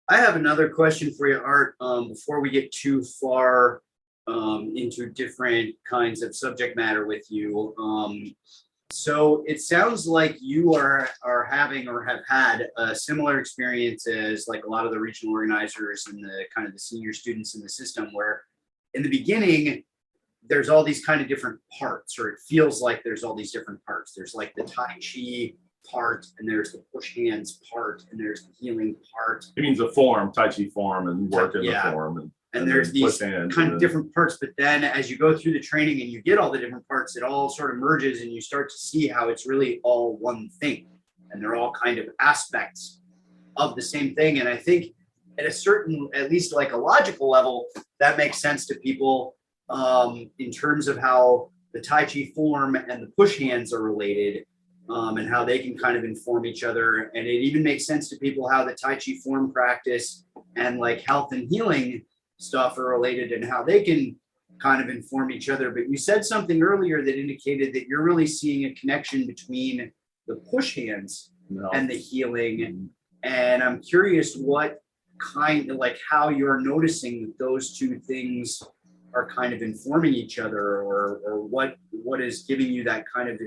I have another question for you, Art, before we get too far into different kinds of subject matter with you. So it sounds like you are having or have had a similar experience as like a lot of the regional organizers and the kind of the senior students in the system, where in the beginning, there's all these kind of different parts, or it feels like there's all these different parts. There's like the Tai Chi part, and there's the push hands part, and there's the healing part. It means a form, Tai Chi form, and work in the form. And there's these kind of different parts, but then as you go through the training and you get all the different parts, it all sort of merges and you start to see how it's really all one thing. And they're all kind of aspects of the same thing. And I think at a certain, at least like a logical level, that makes sense to people in terms of how the Tai Chi form and the push hands are related, and how they can kind of inform each other. And it even makes sense to people how the Tai Chi form practice and like health and healing stuff are related and how they can kind of inform each other. But you said something earlier that indicated that you're really seeing a connection between the push hands and the healing. And I'm curious what kind of like how you're noticing that those two things are kind of informing each other, or what is giving you that kind of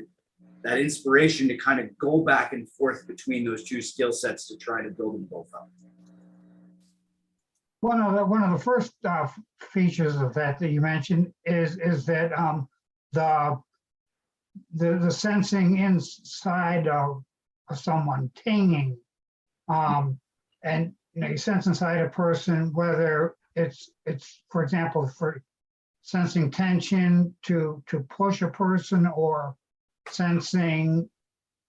that inspiration to kind of go back and forth between those two skill sets to try to build them both up. One of the first features of that you mentioned is that the sensing inside of someone, tinging, and you sense inside a person whether it's for example for sensing tension to push a person, or sensing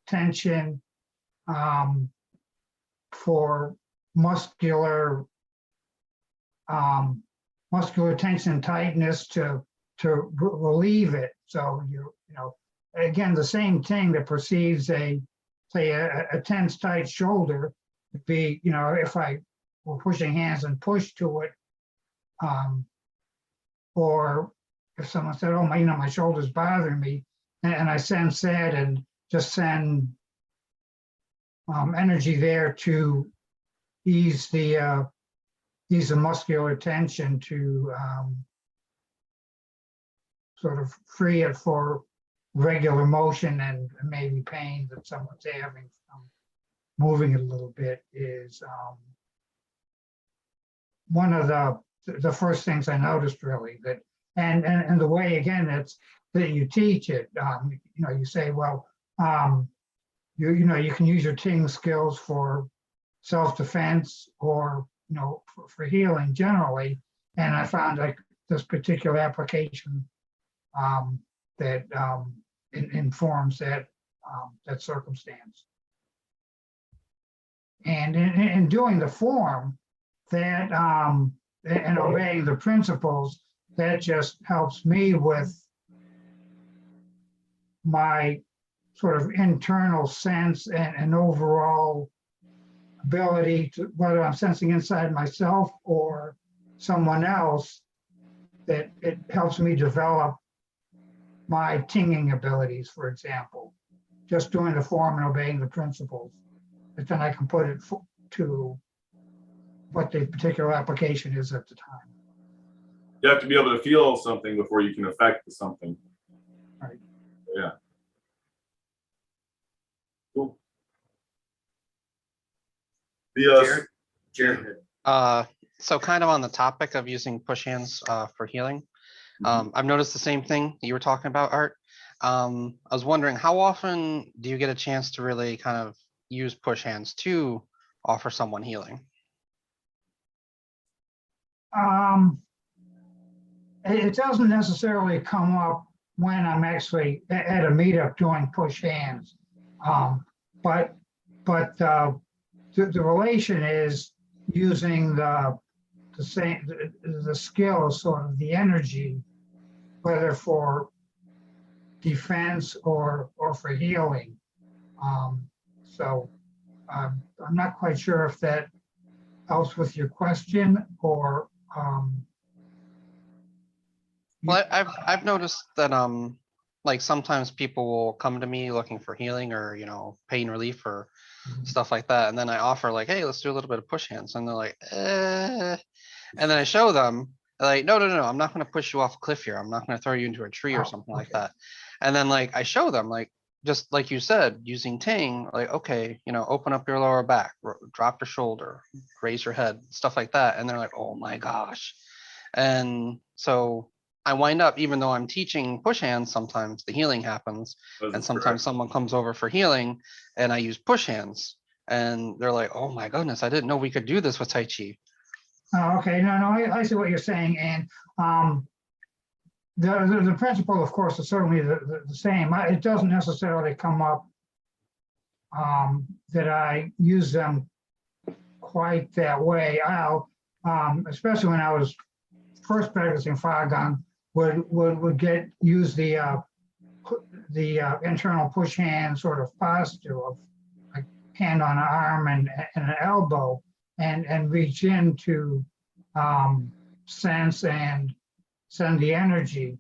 tension for muscular tension and tightness to relieve it. So you know again, the same thing that perceives a tense tight shoulder would be, if I were pushing hands and push to it, or if someone said, oh, my shoulder's bothering me, and I sense that and just send energy there to ease the muscular tension, to sort of free it for regular motion and maybe pain that someone's having from moving it a little bit, is one of the first things I noticed, really. That and the way, again, that you teach it, you say, well, you can use your Ting skills for self-defense, or for healing generally. And I found like this particular application that informs that circumstance. And in doing the form, that and obeying the principles, that just helps me with my sort of internal sense and overall ability to, whether I'm sensing inside myself or someone else, that it helps me develop my tinging abilities, for example, just doing the form and obeying the principles. But then I can put it to what the particular application is at the time. You have to be able to feel something before you can affect something. Right. Yeah. Cool. Jared. So kind of on the topic of using push hands for healing, I've noticed the same thing you were talking about, Art. I was wondering, how often do you get a chance to really kind of use push hands to offer someone healing? It doesn't necessarily come up when I'm actually at a meetup doing push hands, but the relation is using the skills, sort of the energy, whether for defense or for healing. So I'm not quite sure if that helps with your question, or well, I've noticed that like sometimes people will come to me looking for healing or, pain relief or stuff like that. And then I offer like, hey, let's do a little bit of push hands. And they're like, eh. And then I show them like, no, I'm not going to push you off a cliff here. I'm not going to throw you into a tree or Oh, something like okay. that. And then like, I show them like, just like you said, using Ting, like, okay, open up your lower back, drop your shoulder, raise your head, stuff like that. And they're like, oh my gosh. And so I wind up, even though I'm teaching push hands, sometimes the healing happens. Those And are sometimes correct. someone comes over for healing and I use push hands. And they're like, oh my goodness, I didn't know we could do this with Tai Chi. Oh, okay, no, I see what you're saying, and the principle, of course, is certainly the same. It doesn't necessarily come up that I use them quite that way. I'll, especially when I was first practicing Fagang, would use the internal push hand sort of posture of like hand on an arm and an elbow, and reach in to sense and send the energy.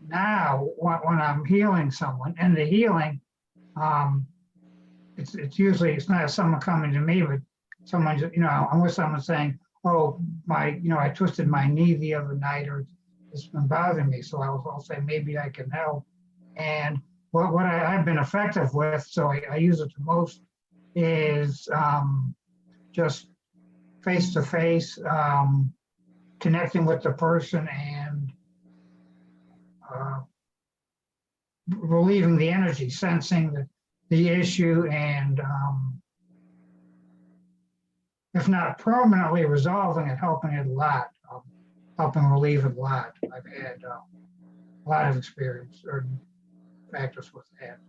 Now, when I'm healing someone, and the healing, it's usually, it's not someone coming to me, but someone, I'm with someone saying, oh, I twisted my knee the other night, or it's been bothering me. So I'll say, maybe I can help. And what I've been effective with, so I use it the most, is just face to face, connecting with the person and relieving the energy, sensing the issue, and if not permanently resolving it, helping it a lot, helping relieve it a lot. I've had a lot of experience or practice with that.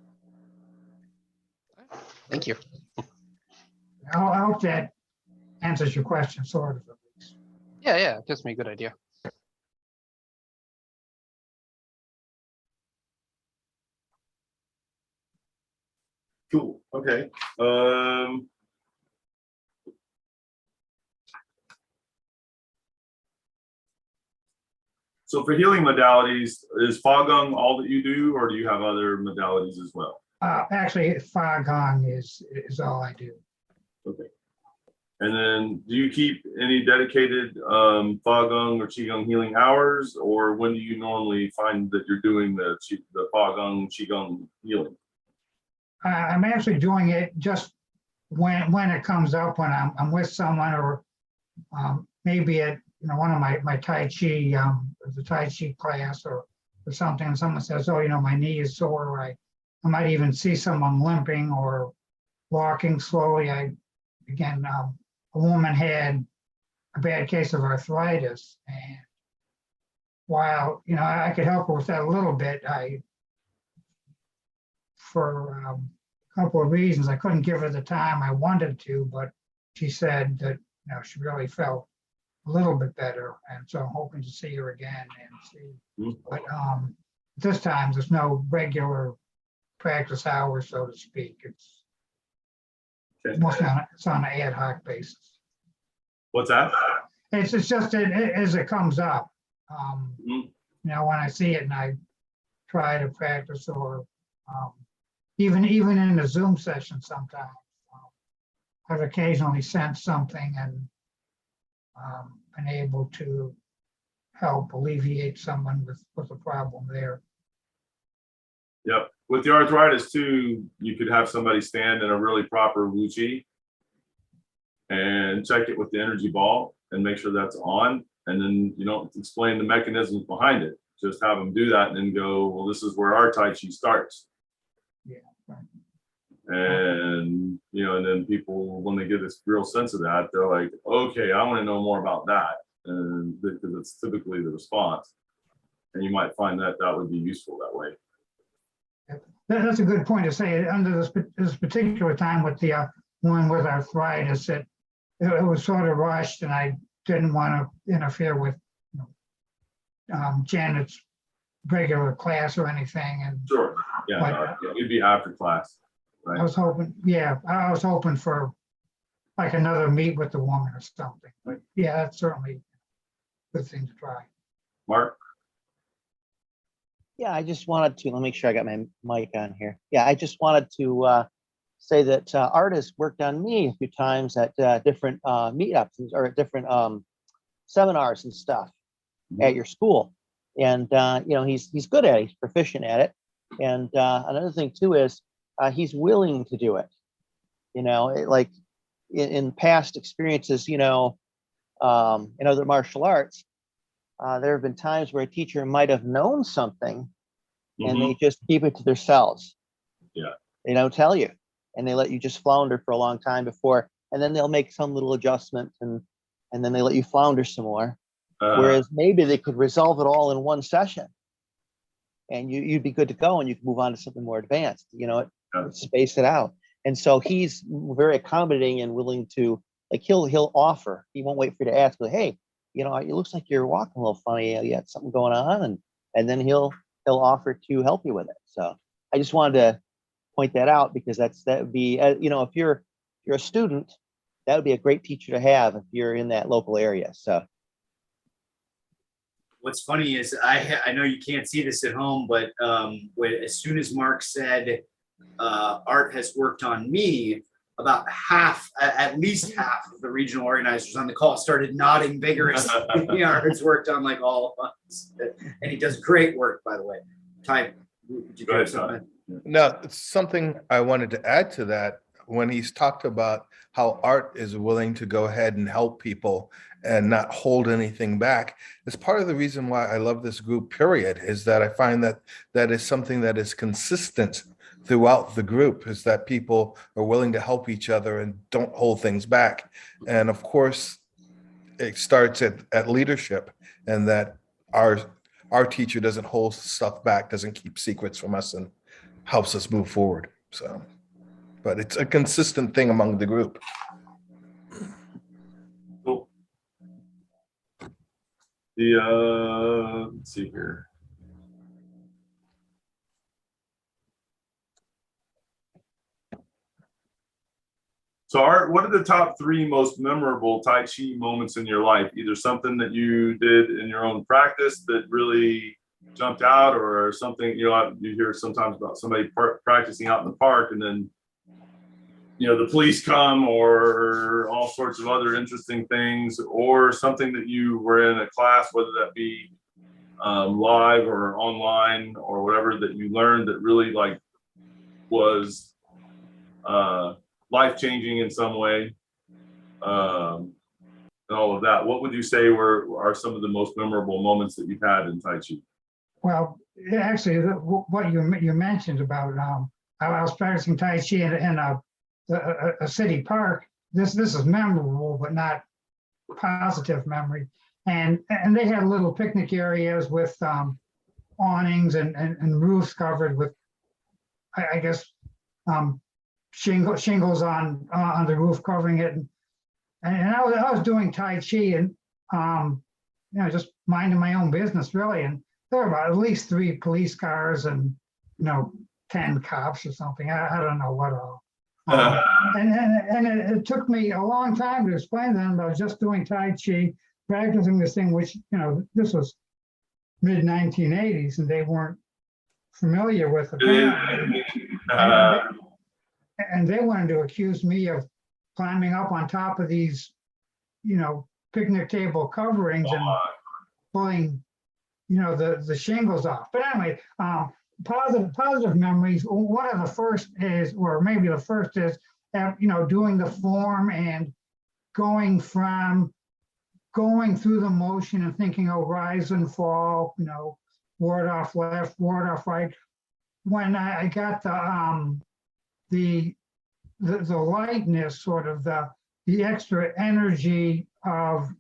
Thank you. I hope that answers your question, sort of, at least. Yeah, it gives me a good idea. Cool. Okay. So for healing modalities, is Fagung all that you do, or do you have other modalities as well? Actually, Fagang is all I do. Okay. And then do you keep any dedicated Fagung or Qigong healing hours, or when do you normally find that you're doing the Fagung Qigong healing? I'm actually doing it just when it comes up, when I'm with someone, or maybe at one of my Tai Chi, the Tai Chi class or something, and someone says, oh, my knee is sore. I might even see someone limping or walking slowly. Again, a woman had a bad case of arthritis, and while I could help her with that a little bit, for a couple of reasons, I couldn't give her the time I wanted to, but she said that she really felt a little bit better, and so I'm hoping to see her again and see. But this time there's no regular practice hours, so to speak. It's mostly it's on an ad hoc basis. What's that? It's just as it comes up. When I see it and I try to practice, or even in a Zoom session sometimes, I've occasionally sensed something and been able to help alleviate someone with a problem there. Yep. With the arthritis too, you could have somebody stand in a really proper Wu Chi and check it with the energy ball and make sure that's on. And then you don't explain the mechanisms behind it. Just have them do that and then go, well, this is where our Tai Chi starts. Yeah. Right. And and then people, when they get this real sense of that, they're like, okay, I want to know more about that, and because it's typically the response, and you might find that would be useful that way. That's a good point to say. Under this particular time with the one with arthritis, it was sort of rushed, and I didn't want to interfere with Janet's regular class or anything. And sure, yeah, it'd be after class. Right. I was hoping for like another meet with the woman or something. But yeah, that's certainly a good thing to try. Mark? Yeah, I just wanted to, let me make sure I got my mic on here. Yeah, I just wanted to say that Art has worked on me a few times at different meetups or at different seminars and stuff at your school. And, he's good at it, he's proficient at it. And another thing too is he's willing to do it. Like in past experiences, in other martial arts, there have been times where a teacher might have known something and they just keep it to themselves. Yeah. They don't tell you and they let you just flounder for a long time before, and then they'll make some little adjustment and then they let you flounder some more. Whereas maybe they could resolve it all in one session and you'd be good to go and you can move on to something more advanced, space it out. And so he's very accommodating and willing to, like, he'll offer, he won't wait for you to ask, but hey, it looks like you're walking a little funny. You got something going on, and then he'll offer to help you with it. So I just wanted to point that out because that would be, if you're a student, that would be a great teacher to have if you're in that local area. So what's funny is I know you can't see this at home, but as soon as Mark said Art has worked on me, about at least half of the regional organizers on the call started nodding vigorously. Art's worked on like all of us, and he does great work, by the way. Ty, did you have something? No, it's something I wanted to add to that. When he's talked about how Art is willing to go ahead and help people and not hold anything back, it's part of the reason why I love this group, period, is that I find that is something that is consistent throughout the group, is that people are willing to help each other and don't hold things back. And of course, it starts at leadership, and that our teacher doesn't hold stuff back, doesn't keep secrets from us, and helps us move forward. So, but it's a consistent thing among the group. Cool. Let's see here. So Art, what are the top 3 most memorable Tai Chi moments in your life? Either something that you did in your own practice that really jumped out, or something, you hear sometimes about somebody practicing out in the park and then, the police come, or all sorts of other interesting things, or something that you were in a class, whether that be live or online or whatever, that you learned that really was life-changing in some way, and all of that. What would you say are some of the most memorable moments that you've had in Tai Chi? Well, actually, what you mentioned about I was practicing Tai Chi in a city park. This is memorable, but not positive memory. And they had little picnic areas with awnings and roofs covered with, I guess, shingles on the roof covering it, and I was doing Tai Chi and just minding my own business really, and there were about at least 3 police cars and 10 cops or something. I don't know what all. And it took me a long time to explain to them that I was just doing Tai Chi, practicing this thing, which this was mid 1980s, and they weren't familiar with it. And they wanted to accuse me of climbing up on top of these, picnic table coverings and pulling, the shingles off. But anyway, positive memories. One of the first is, or maybe the first is, doing the form and going through the motion and thinking, oh, rise and fall, ward off left, ward off right. When I got the lightness, sort of the extra energy of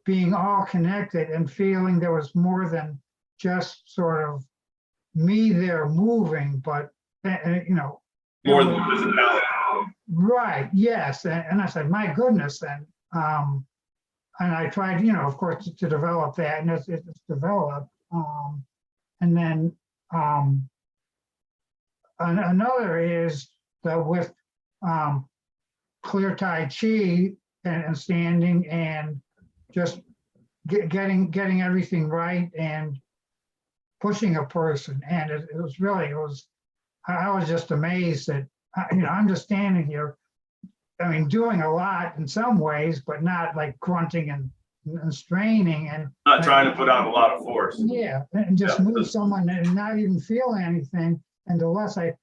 being all connected and feeling there was more than just sort of me there moving, but more than physicality. Right, yes. And I said, my goodness. And I tried, of course, to develop that, and it's developed. And then another is that with clear Tai Chi and standing and just getting everything right and pushing a person, and it was really, I was just amazed that, I'm just standing here, I mean, doing a lot in some ways, but not like grunting and straining and. Not trying to put out a lot of force. Yeah, and just Yeah. move someone and not even feel anything. And the less I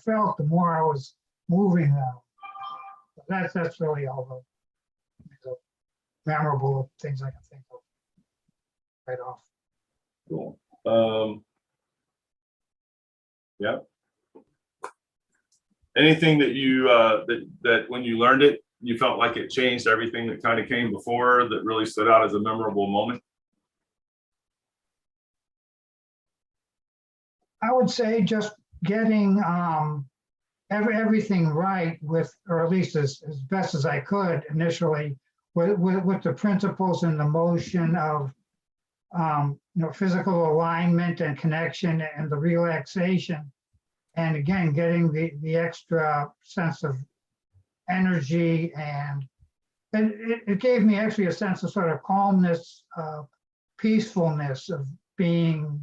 felt, the more I was moving them. That's really all the memorable things I can think of right off. Cool. Yeah. Anything that you that when you learned it, you felt like it changed everything that kind of came before, that really stood out as a memorable moment? I would say just getting everything right with, or at least as best as I could initially, with the principles and the motion of physical alignment and connection and the relaxation. And again, getting the extra sense of energy, and it gave me actually a sense of sort of calmness, peacefulness, of being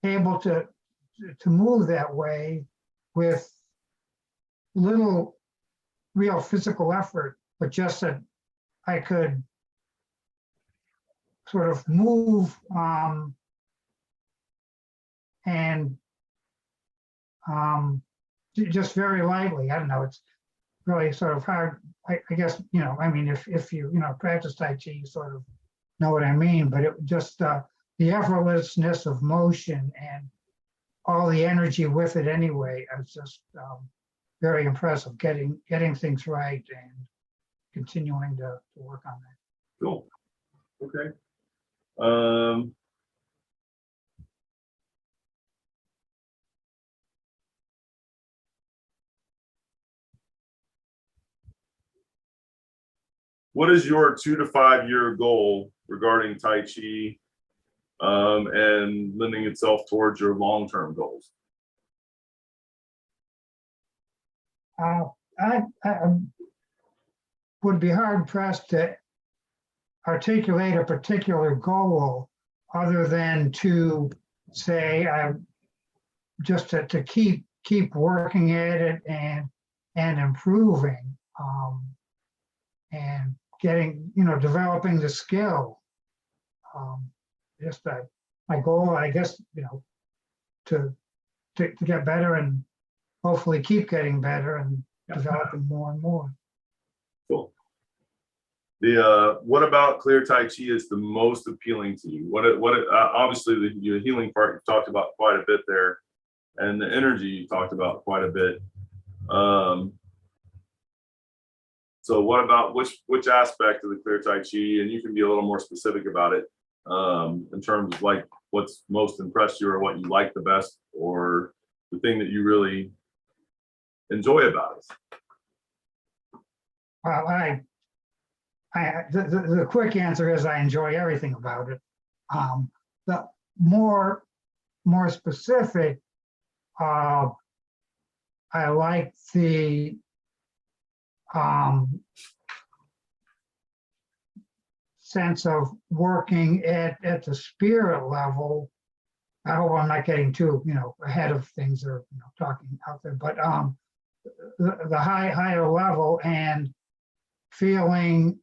able to move that way with little real physical effort, but just that I could sort of move and just very lightly. I don't know, it's really sort of hard. I guess, I mean, if you, practice Tai Chi, you sort of know what I mean, but it just, the effortlessness of motion and all the energy with it anyway, is just very impressive, getting things right and continuing to work on that. Cool. Okay. What is your 2 to 5 year goal regarding Tai Chi, and lending itself towards your long-term goals? I would be hard pressed to articulate a particular goal other than to say just to keep working at it and improving, and getting, developing the skill. Just that my goal, I guess, to get better and hopefully keep getting better and developing more and more. Cool. What about Clear Tai Chi is the most appealing to you? Obviously the healing part you've talked about quite a bit there, and the energy you talked about quite a bit. So what about which aspect of the Clear Tai Chi, and you can be a little more specific about it, in terms of like what's most impressed you or what you like the best, or the thing that you really enjoy about it? Well, the quick answer is I enjoy everything about it. The more specific, I like the sense of working at the spirit level. I hope I'm not getting too ahead of things or talking out there, but the higher level, and feeling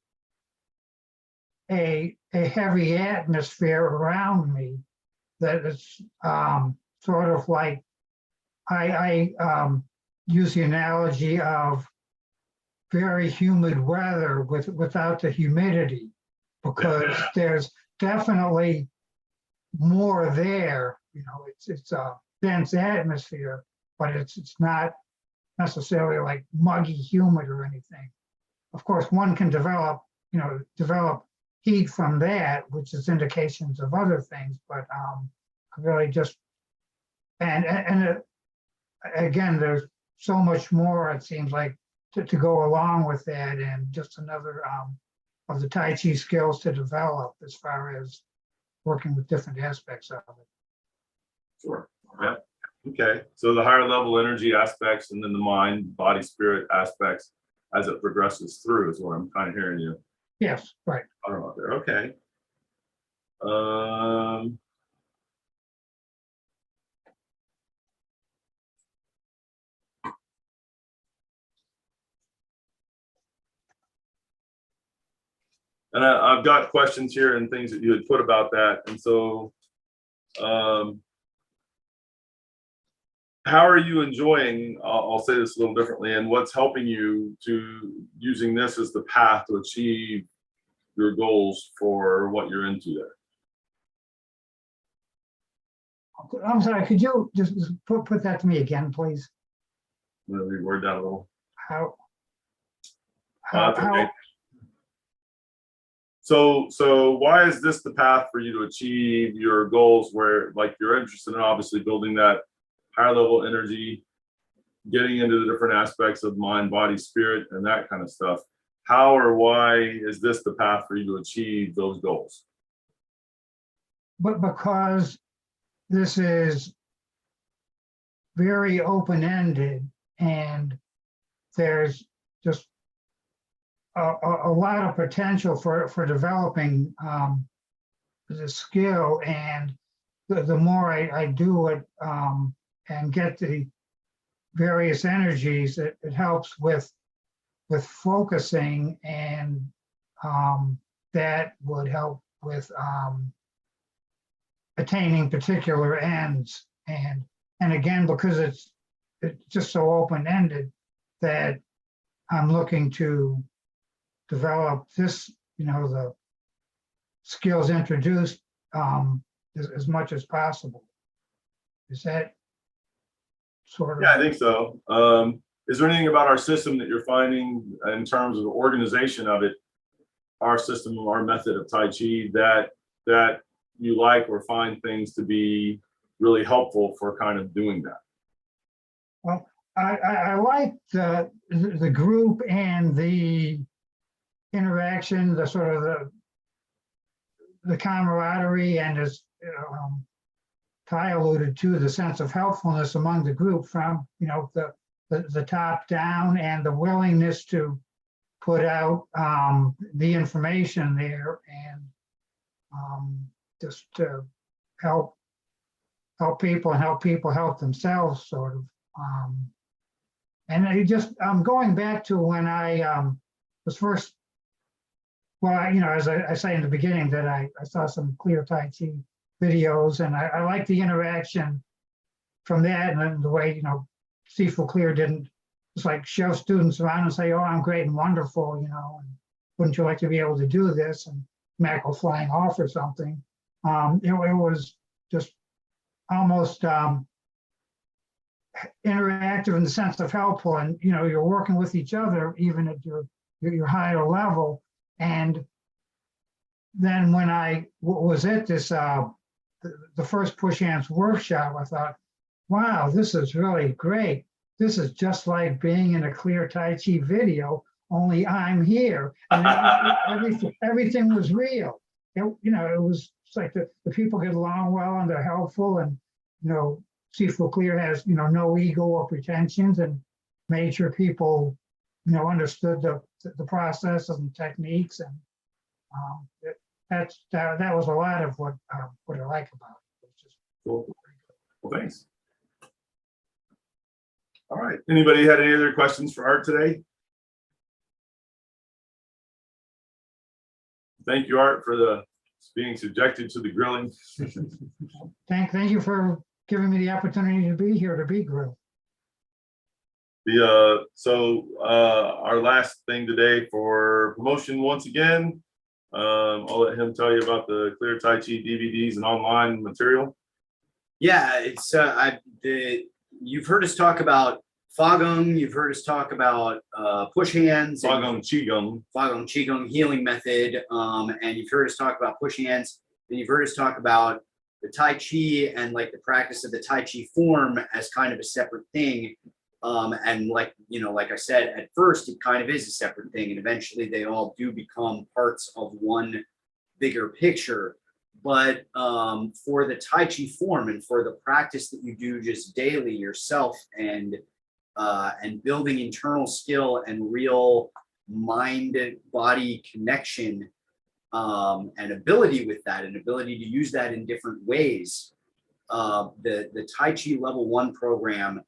a heavy atmosphere around me that is sort of like, I use the analogy of very humid weather without the humidity, because there's definitely more there. It's a dense atmosphere, but it's not necessarily like muggy humid or anything. Of course, one can develop heat from that, which is indications of other things, but really just, and again, there's so much more, it seems like, to go along with that, and just another of the Tai Chi skills to develop as far as working with different aspects of it. Sure. Yeah. Okay. So the higher level energy aspects, and then the mind, body, spirit aspects as it progresses through is what I'm kind of hearing you. Yes, right. Talking about there. Okay. Um, and I've got questions here and things that you had put about that. And so, how are you enjoying, I'll say this a little differently, and what's helping you to using this as the path to achieve your goals for what you're into there? I'm sorry, could you just put that to me again, please? I'm gonna reword that a little. How? That's okay. So why is this the path for you to achieve your goals where like you're interested in obviously building that higher level energy, getting into the different aspects of mind, body, spirit, and that kind of stuff? How or why is this the path for you to achieve those goals? But because this is very open-ended and there's just a lot of potential for developing the skill, and the more I do it and get the various energies, it helps with focusing, and that would help with attaining particular ends. And again, because it's just so open-ended, that I'm looking to develop this, the skills introduced as much as possible. Is that sort of? Yeah, I think so. Is there anything about our system that you're finding in terms of the organization of it, our system, our method of Tai Chi, that you like or find things to be really helpful for kind of doing that? Well, I like the group and the interaction, the sort of the camaraderie, and as Ty alluded to, the sense of helpfulness among the group from the top down, and the willingness to put out the information there, and just to help people and help people help themselves, sort of. And I'm going back to when I was first, well, as I say in the beginning, that I saw some clear Tai Chi videos, and I like the interaction from that, and then the way, Cecil Clear didn't just like shove students around and say, oh, I'm great and wonderful, and wouldn't you like to be able to do this? And Mac go flying off or something. It was just almost interactive in the sense of helpful, and you're working with each other even at your higher level. And then when I was at this the first Push Hands workshop, I thought, wow, this is really great. This is just like being in a Clear Tai Chi video, only I'm here, and everything was real. It was like the people get along well, and they're helpful, and Cecil Clear has no ego or pretensions, and made sure people understood the process and techniques, and that was a lot of what I like about it. It's just cool. Well, thanks. All right. Anybody had any other questions for Art today? Thank you, Art, for being subjected to the grilling. Thank you for giving me the opportunity to be here, to be grilled. Our last thing today for promotion once again, I'll let him tell you about the Clear Tai Chi DVDs and online material. Yeah, it's you've heard us talk about Fogong, you've heard us talk about Push Hands, Fogong Qigong healing method, and you've heard us talk about Push Hands, and you've heard us talk about the Tai Chi and like the practice of the Tai Chi form as kind of a separate thing. And like I said, at first it kind of is a separate thing, and eventually they all do become parts of one bigger picture. But for the Tai Chi form and for the practice that you do just daily yourself, and building internal skill and real mind-body connection, and ability with that, and ability to use that in different ways. The Tai Chi Level 1 program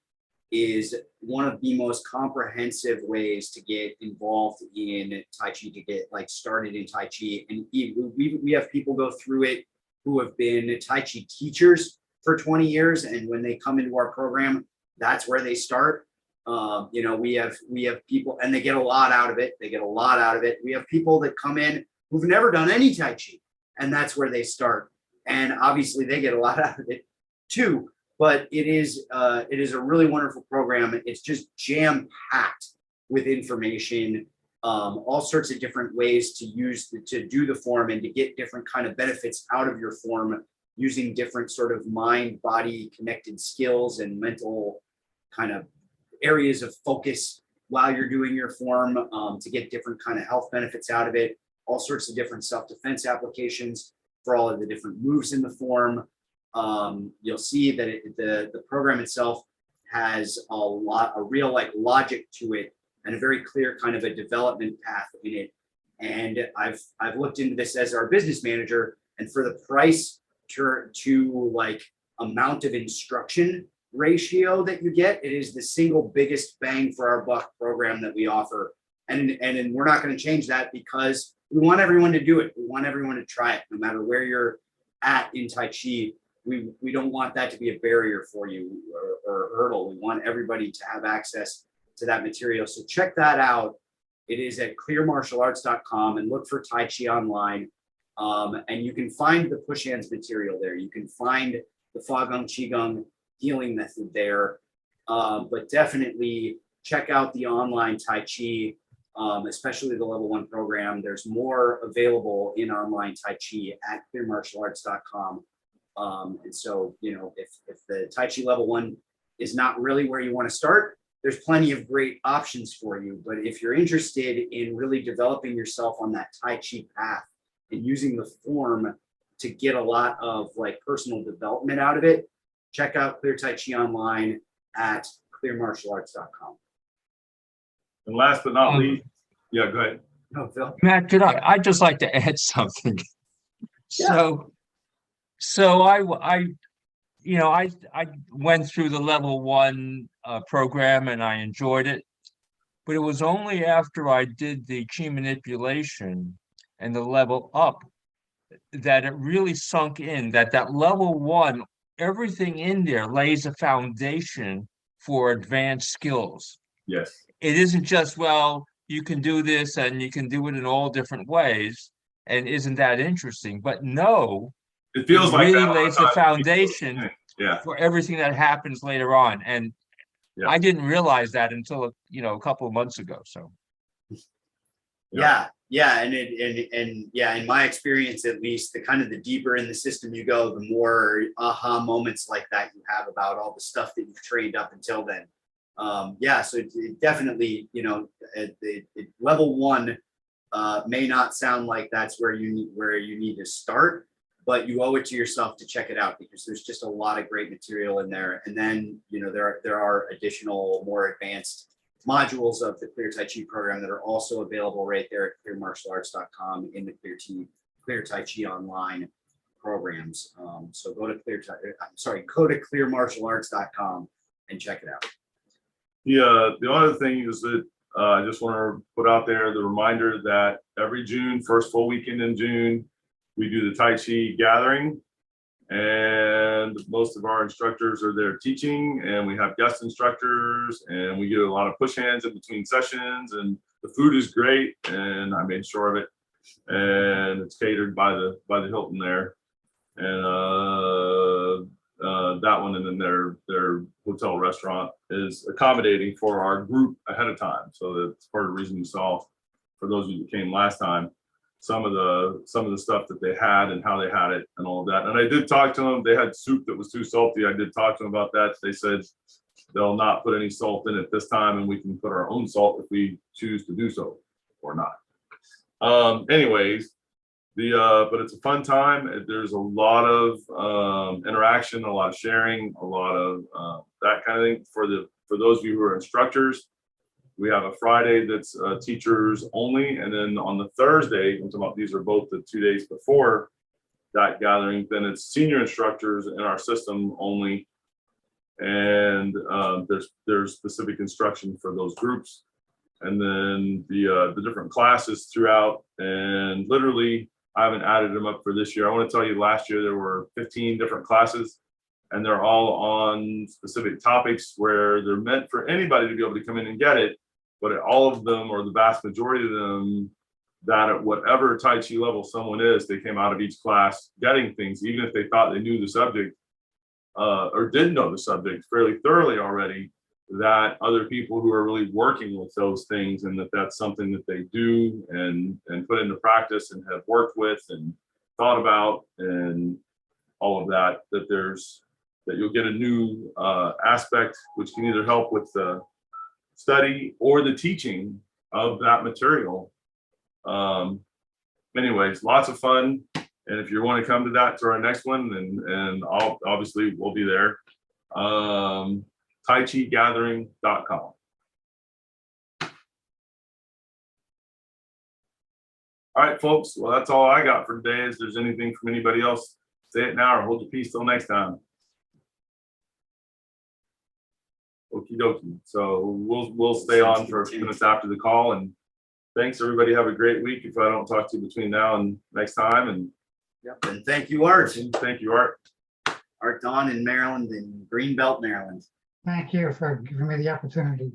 is one of the most comprehensive ways to get involved in Tai Chi, to get like started in Tai Chi. And we have people go through it who have been Tai Chi teachers for 20 years. And when they come into our program, that's where they start. You know, we have people, and they get a lot out of it. They get a lot out of it. We have people that come in who've never done any Tai Chi, and that's where they start. And obviously they get a lot out of it too. But it is a really wonderful program. It's just jam-packed with information, all sorts of different ways to do the form and to get different kind of benefits out of your form using different sort of mind-body connected skills and mental kind of areas of focus while you're doing your form, to get different kind of health benefits out of it, all sorts of different self-defense applications for all of the different moves in the form. You'll see that the program itself has a real like logic to it and a very clear kind of a development path in it. And I've looked into this as our business manager, and for the price to like amount of instruction ratio that you get, it is the single biggest bang for our buck program that we offer. And we're not going to change that, because we want everyone to do it. We want everyone to try it, no matter where you're at in Tai Chi. We don't want that to be a barrier for you or a hurdle. We want everybody to have access to that material. So check that out. It is at clearmartialarts.com, and look for Tai Chi online. And you can find the push hands material there. You can find the Fa Gong Qigong healing method there. But definitely check out the online Tai Chi, especially the Level 1 program. There's more available in online Tai Chi at clearmartialarts.com. And so, you know, if the Tai Chi Level 1 is not really where you want to start, there's plenty of great options for you. But if you're interested in really developing yourself on that Tai Chi path and using the form to get a lot of like personal development out of it, check out Clear Tai Chi online at clearmartialarts.com. And last but not least, yeah, go ahead. No, Phil. Matt, I'd just like to add something. Yeah. So I went through the Level 1 program, and I enjoyed it, but it was only after I did the chi manipulation and the level up that it really sunk in that Level 1, everything in there lays a foundation for advanced skills. Yes. It isn't just, well, you can do this and you can do it in all different ways, and isn't that interesting? But no, it feels like really that lays the foundation yeah. for everything that happens later on. And yeah. I didn't realize that until a couple of months ago. So yeah, and in my experience, at least, the kind of the deeper in the system you go, the more aha moments like that you have about all the stuff that you've trained up until then. So it definitely, Level 1 may not sound like that's where you need to start, but you owe it to yourself to check it out, because there's just a lot of great material in there. And then, there are additional, more advanced modules of the Clear Tai Chi program that are also available right there at clearmartialarts.com in the Clear Tai Chi online programs. So go to clearmartialarts.com and check it out. The other thing is that I just want to put out there the reminder that every June, first full weekend in June, we do the Tai Chi gathering, and most of our instructors are there teaching, and we have guest instructors, and we do a lot of push hands in between sessions, and the food is great, and I made sure of it, and it's catered by the Hilton there, and that one, and then their hotel restaurant is accommodating for our group ahead of time. So that's part of the reason you saw, for those of you that came last time, some of the stuff that they had and how they had it and all of that. And I did talk to them. They had soup that was too salty. I did talk to them about that. They said they'll not put any salt in it this time, and we can put our own salt if we choose to do so or not. Anyways, but it's a fun time. There's a lot of interaction, a lot of sharing, a lot of that kind of thing. For those of you who are instructors, We have a Friday that's teachers only, and then on the Thursday, I'm talking about, these are both the 2 days before that gathering, then it's senior instructors in our system only. And there's specific instruction for those groups. And then the different classes throughout, and literally I haven't added them up for this year. I want to tell you, last year there were 15 different classes, and they're all on specific topics where they're meant for anybody to be able to come in and get it. But all of them, or the vast majority of them, that at whatever Tai Chi level someone is, they came out of each class getting things, even if they thought they knew the subject or did know the subject fairly thoroughly already, that other people who are really working with those things, and that's something that they do and put into practice and have worked with and thought about and all of that, that you'll get a new aspect which can either help with the study or the teaching of that material. Anyways, lots of fun. And if you want to come to that, to our next one, and obviously we'll be there. TaiChiGathering.com. All right, folks. Well, that's all I got for today. If there's anything from anybody else, say it now or hold your peace till next time. Okie dokie. So we'll stay on for a few minutes after the call, and thanks everybody. Have a great week. If I don't talk to you between now and next time, and Yep. And thank you, Art. thank you, Art. Art Donn in Maryland, in Greenbelt, Maryland. Thank you for giving me the opportunity.